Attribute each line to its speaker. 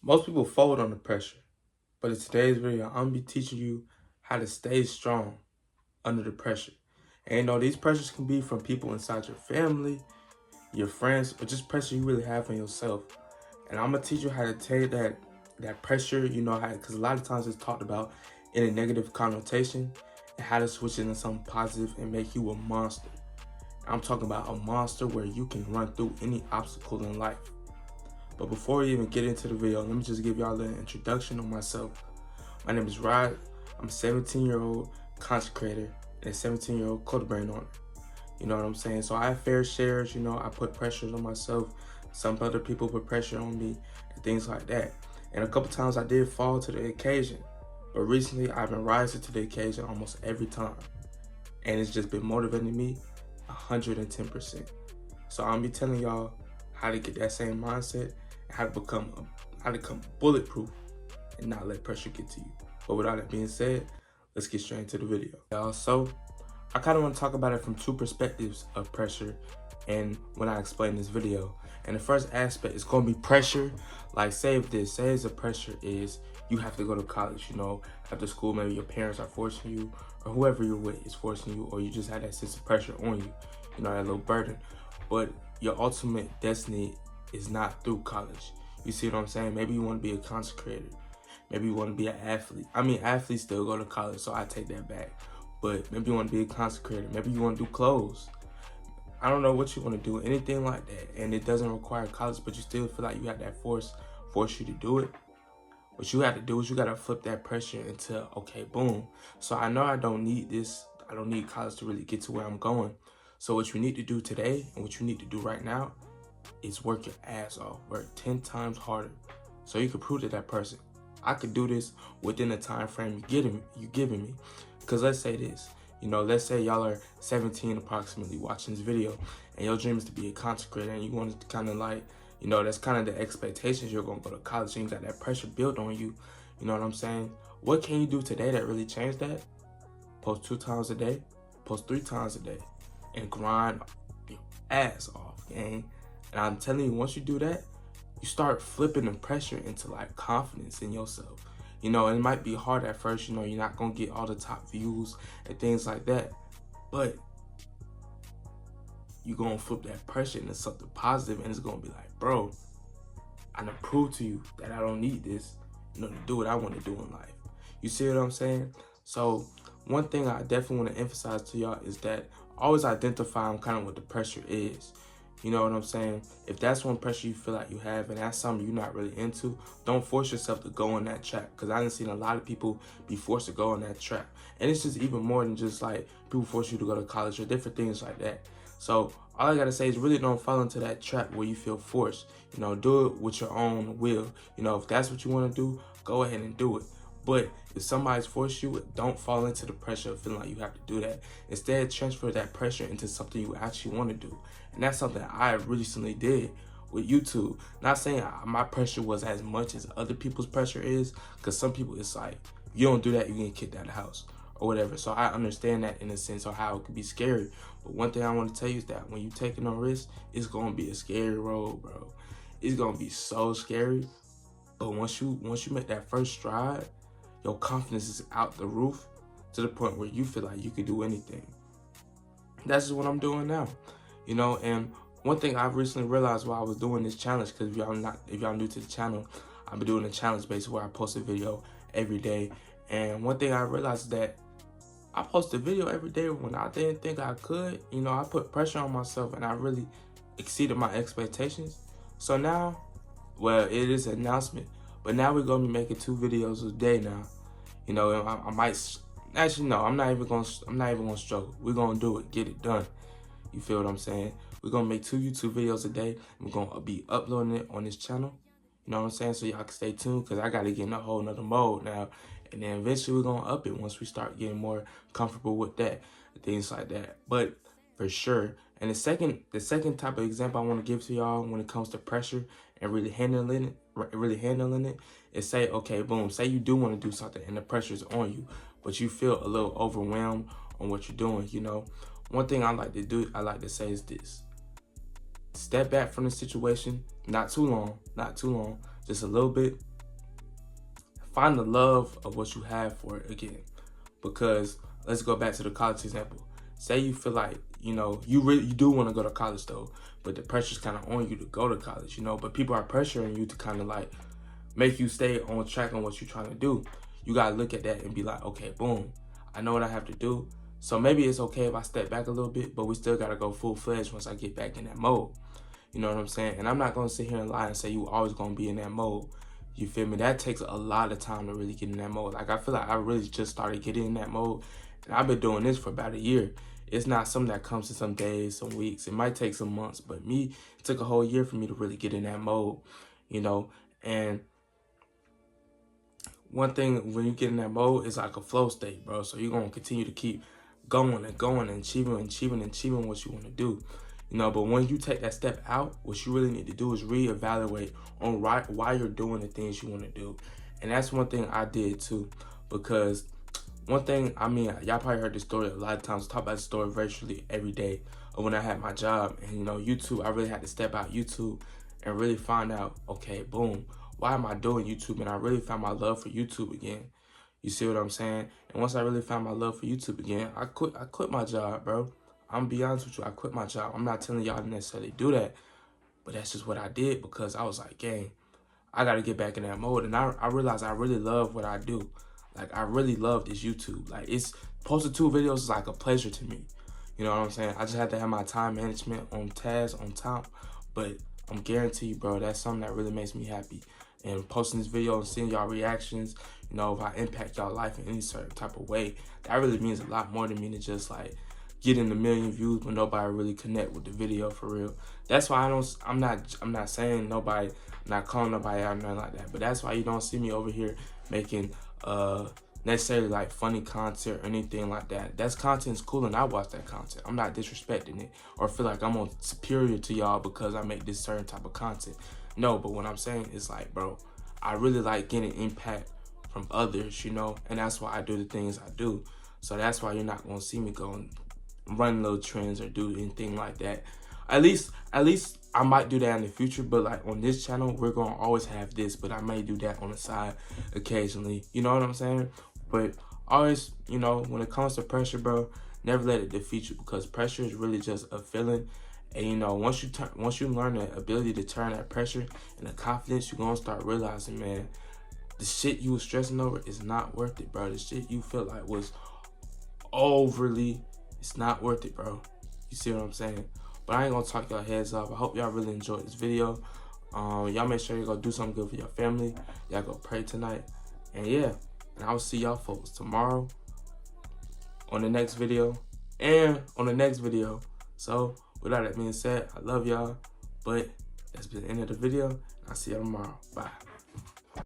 Speaker 1: Most people fold under pressure, but in today's video, I'm gonna be teaching you how to stay strong under the pressure. And these pressures can be from people inside your family, your friends, or just pressure you really have on yourself. And I'm gonna teach you how to take that pressure, because a lot of times it's talked about in a negative connotation, and how to switch it into something positive and make you a monster. I'm talking about a monster where you can run through any obstacle in life. But before we even get into the video, let me just give y'all an introduction on myself. My name is Rod. I'm a 17-year-old content creator and a 17-year-old code brand owner. You know what I'm saying? So I have fair shares, I put pressures on myself. Some other people put pressure on me and things like that. And a couple times I did fall to the occasion. But recently I've been rising to the occasion almost every time. And it's just been motivating me 110%. So I'm gonna be telling y'all how to get that same mindset and how to become bulletproof and not let pressure get to you. But with all that being said, let's get straight into the video. Y'all, so I kind of want to talk about it from two perspectives of pressure and when I explain this video. And the first aspect is going to be pressure. Like say as the pressure is you have to go to college, after school, maybe your parents are forcing you or whoever you're with is forcing you, or you just have that sense of pressure on you, that little burden. But your ultimate destiny is not through college. You see what I'm saying? Maybe you want to be a content creator. Maybe you want to be an athlete. I mean, athletes still go to college, so I take that back. But maybe you want to be a content creator. Maybe you want to do clothes. I don't know what you want to do, anything like that. And it doesn't require college, but you still feel like you have that force you to do it. What you have to do is you got to flip that pressure into, okay, boom. So I know I don't need this. I don't need college to really get to where I'm going. So what you need to do today and what you need to do right now is work your ass off. Work 10 times harder so you can prove to that person, I could do this within the time frame you're giving me. Because let's say this, let's say y'all are 17 approximately watching this video and your dream is to be a content creator and you want to kind of like, that's kind of the expectations. You're going to go to college and you got that pressure built on you. You know what I'm saying? What can you do today that really changed that? Post 2 times a day, post 3 times a day, and grind your ass off, gang. And I'm telling you, once you do that, you start flipping the pressure into like confidence in yourself. And it might be hard at first, you're not gonna get all the top views and things like that, but you're gonna flip that pressure into something positive, and it's gonna be like, bro, I done proved to you that I don't need this, to do what I want to do in life. You see what I'm saying? So one thing I definitely want to emphasize to y'all is that always identify kind of what the pressure is. You know what I'm saying? If that's one pressure you feel like you have and that's something you're not really into, don't force yourself to go on that track. Because I've seen a lot of people be forced to go on that track. And it's just even more than just like people force you to go to college or different things like that. So all I got to say is really don't fall into that trap where you feel forced. Do it with your own will. If that's what you want to do, go ahead and do it. But if somebody's forced you, don't fall into the pressure of feeling like you have to do that. Instead, transfer that pressure into something you actually want to do. And that's something I recently did with YouTube. Not saying my pressure was as much as other people's pressure is, because some people, it's like, you don't do that, you get kicked out of the house or whatever. So I understand that in a sense of how it could be scary. But one thing I want to tell you is that when you're taking a risk, it's going to be a scary road, bro. It's going to be so scary. But once you make that first stride, your confidence is out the roof to the point where you feel like you can do anything. That's just what I'm doing now, and one thing I've recently realized while I was doing this challenge, because if y'all new to the channel, I've been doing a challenge based where I post a video every day. And one thing I realized is that I post a video every day when I didn't think I could. I put pressure on myself and I really exceeded my expectations. So now, well, it is an announcement. But now we're gonna be making 2 videos a day now. I might actually no, I'm not even gonna struggle. We're gonna do it, get it done. You feel what I'm saying? We're gonna make 2 YouTube videos a day. We're gonna be uploading it on this channel. You know what I'm saying? So y'all can stay tuned, because I gotta get in a whole nother mode now. And then eventually we're gonna up it once we start getting more comfortable with that, things like that. But for sure. And the second type of example I want to give to y'all when it comes to pressure and really handling it is say, okay, boom, say you do want to do something and the pressure is on you, but you feel a little overwhelmed on what you're doing. One thing I like to say is this: step back from the situation, not too long, just a little bit, find the love of what you have for it again. Because let's go back to the college example. Say you feel like, you know, you do want to go to college though, but the pressure's kind of on you to go to college, you know, but people are pressuring you to kind of like make you stay on track on what you're trying to do. You got to look at that and be like, okay, boom, I know what I have to do. So maybe it's okay if I step back a little bit, but we still got to go full-fledged once I get back in that mode. You know what I'm saying? And I'm not going to sit here and lie and say you always going to be in that mode. You feel me? That takes a lot of time to really get in that mode. Like, I feel like I really just started getting in that mode, and I've been doing this for about a year. It's not something that comes in some days, some weeks. It might take some months, but me, it took a whole year for me to really get in that mode, you know? And one thing, when you get in that mode, it's like a flow state, bro. So you're going to continue to keep going and going and achieving what you want to do. You know, but when you take that step out, what you really need to do is reevaluate on why you're doing the things you want to do. And that's one thing I did too, because one thing, I mean, y'all probably heard this story a lot of times. I talk about the story virtually every day of when I had my job. And, you know, YouTube, I really had to step out YouTube and really find out, okay, boom, why am I doing YouTube? And I really found my love for YouTube again. You see what I'm saying? And once I really found my love for YouTube again, I quit my job, bro. I'm gonna be honest with you, I quit my job. I'm not telling y'all to necessarily do that, but that's just what I did, because I was like, gang, I gotta get back in that mode. And I realized I really love what I do. Like, I really love this YouTube. Like, it's posting 2 videos is like a pleasure to me. You know what I'm saying? I just have to have my time management on task, on top, but I'm guarantee you, bro, that's something that really makes me happy. And posting this video and seeing y'all reactions, you know, if I impact y'all life in any certain type of way, that really means a lot more to me than just like getting a million views but nobody really connect with the video for real. That's why I'm not saying nobody, I'm not calling nobody out or nothing like that, but that's why you don't see me over here making necessarily like funny content or anything like that. That's content's cool and I watch that content. I'm not disrespecting it or feel like I'm superior to y'all because I make this certain type of content. No, but what I'm saying is like, bro, I really like getting impact from others, you know, and that's why I do the things I do. So that's why you're not gonna see me go and run little trends or do anything like that. At least I might do that in the future, but like on this channel, we're gonna always have this, but I may do that on the side occasionally. You know what I'm saying? But always, you know, when it comes to pressure, bro, never let it defeat you, because pressure is really just a feeling. And you know, once you learn the ability to turn that pressure into confidence, you're gonna start realizing, man, the shit you was stressing over is not worth it, bro. The shit you feel like was overly, it's not worth it, bro. You see what I'm saying? But I ain't gonna talk y'all heads off. I hope y'all really enjoyed this video. Y'all make sure you go do something good for your family. Y'all go pray tonight. And yeah, and I'll see y'all folks tomorrow on the next video and on the next video. So with all that being said, I love y'all. But that's been the end of the video. I'll see y'all tomorrow. Bye.